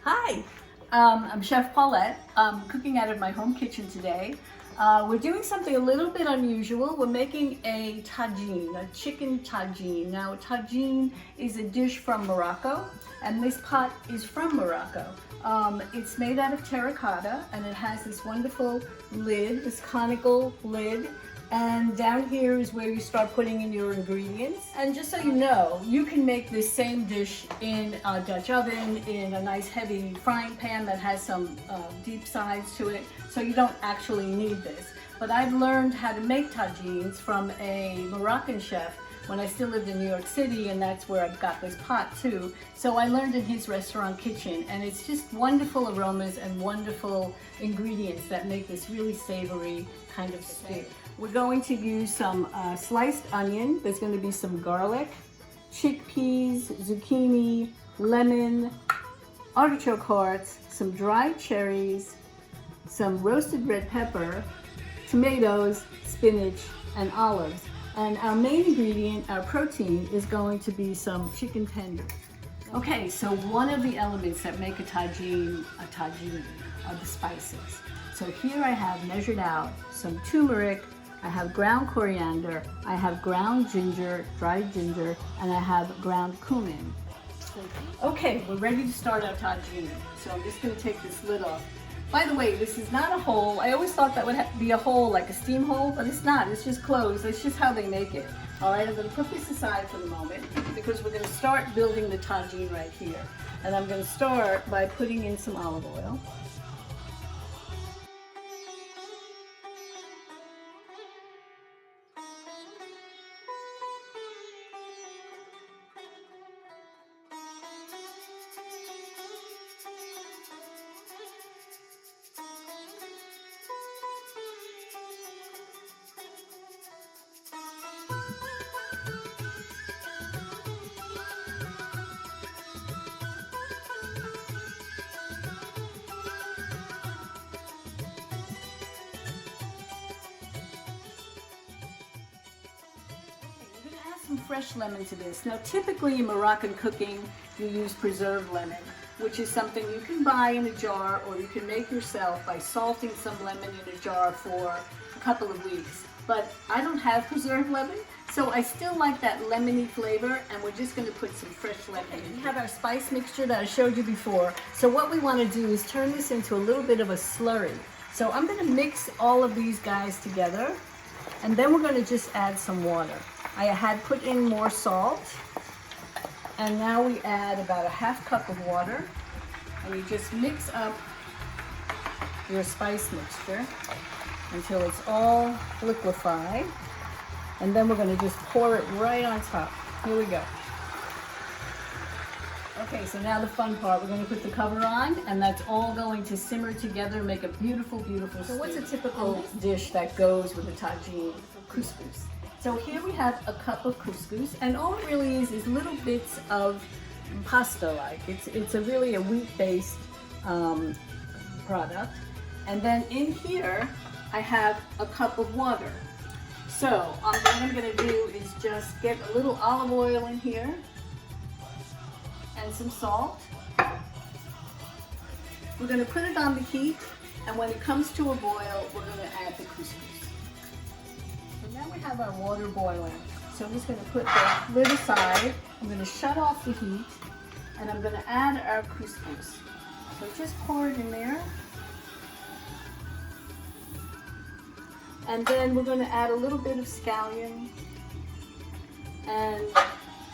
Hi, I'm Chef Paulette. I'm cooking out of my home kitchen today. We're doing something a little bit unusual. We're making a tagine, a chicken tagine. Now, tagine is a dish from Morocco, and this pot is from Morocco. It's made out of terracotta, and it has this wonderful lid, this conical lid. And down here is where you start putting in your ingredients. And just so you know, you can make this same dish in a Dutch oven, in a nice heavy frying pan that has some deep sides to it, so you don't actually need this. But I've learned how to make tagines from a Moroccan chef when I still lived in New York City, and that's where I've got this pot too. So I learned in his restaurant kitchen, and it's just wonderful aromas and wonderful ingredients that make this really savory kind of stew. We're going to use some sliced onion. There's going to be some garlic, chickpeas, zucchini, lemon, artichoke hearts, some dried cherries, some roasted red pepper, tomatoes, spinach, and olives. And our main ingredient, our protein, is going to be some chicken tenders. Okay, so one of the elements that make a tagine are the spices. So here I have measured out some turmeric, I have ground coriander, I have ground ginger, dried ginger, and I have ground cumin. Okay, we're ready to start our tagine. So I'm just going to take this lid off. By the way, this is not a hole. I always thought that would be a hole, like a steam hole, but it's not. It's just closed. It's just how they make it. All right, I'm going to put this aside for the moment because we're going to start building the tagine right here. And I'm going to start by putting in some olive oil. Some fresh lemon to this. Now typically in Moroccan cooking you use preserved lemon, which is something you can buy in a jar or you can make yourself by salting some lemon in a jar for a couple of weeks. But I don't have preserved lemon, so I still like that lemony flavor, and we're just going to put some fresh lemon in. We have our spice mixture that I showed you before. So what we want to do is turn this into a little bit of a slurry. So I'm going to mix all of these guys together, and then we're going to just add some water. I had put in more salt, and now we add about a half cup of water, and you just mix up your spice mixture until it's all liquefied, and then we're going to just pour it right on top. Here we go. Okay, so now the fun part, we're going to put the cover on, and that's all going to simmer together, make a beautiful, beautiful stew. So what's a typical dish that goes with a tagine? Couscous. So here we have a cup of couscous, and all it really is little bits of pasta-like. It's really a wheat-based product. And then in here, I have a cup of water. So what I'm going to do is just get a little olive oil in here and some salt. We're going to put it on the heat, and when it comes to a boil, we're going to add the couscous. Now we have our water boiling. So I'm just going to put the lid aside. I'm going to shut off the heat, and I'm going to add our couscous. So just pour it in there. And then we're going to add a little bit of scallion and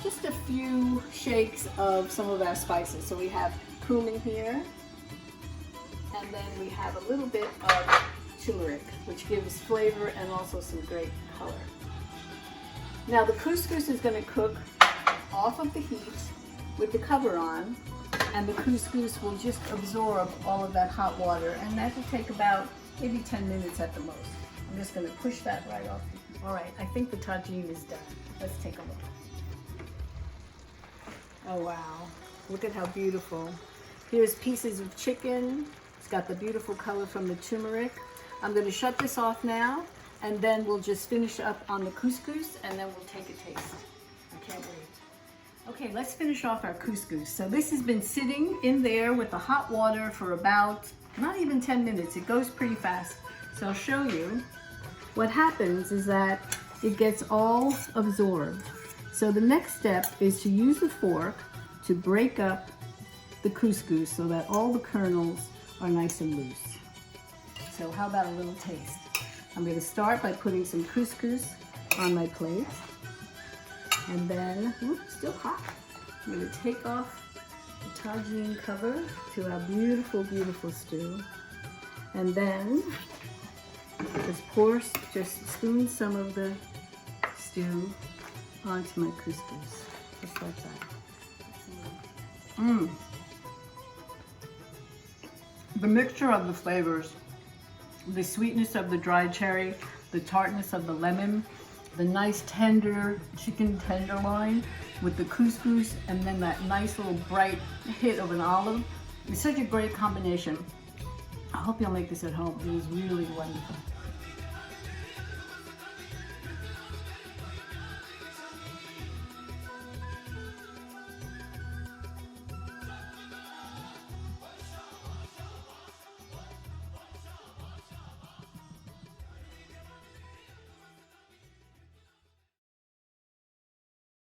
just a few shakes of some of our spices. So we have cumin here, and then we have a little bit of turmeric, which gives flavor and also some great color. Now the couscous is going to cook off of the heat with the cover on, and the couscous will just absorb all of that hot water, and that will take about maybe 10 minutes at the most. I'm just going to push that right off. All right, I think the tagine is done. Let's take a look. Oh wow, look at how beautiful. Here's pieces of chicken. It's got the beautiful color from the turmeric. I'm going to shut this off now, and then we'll just finish up on the couscous, and then we'll take a taste. I can't wait. Okay, let's finish off our couscous. So this has been sitting in there with the hot water for about not even 10 minutes. It goes pretty fast. So I'll show you. What happens is that it gets all absorbed. So the next step is to use a fork to break up the couscous so that all the kernels are nice and loose. So how about a little taste? I'm going to start by putting some couscous on my plate. And then, oops, still hot. I'm going to take off the tagine cover to our beautiful, beautiful stew. And then just spoon some of the stew onto my couscous, just like that. The mixture of the flavors, the sweetness of the dried cherry, the tartness of the lemon, the nice tender chicken tenderloin with the couscous, and then that nice little bright hit of an olive. It's such a great combination. I hope you'll make this at home. It was really wonderful.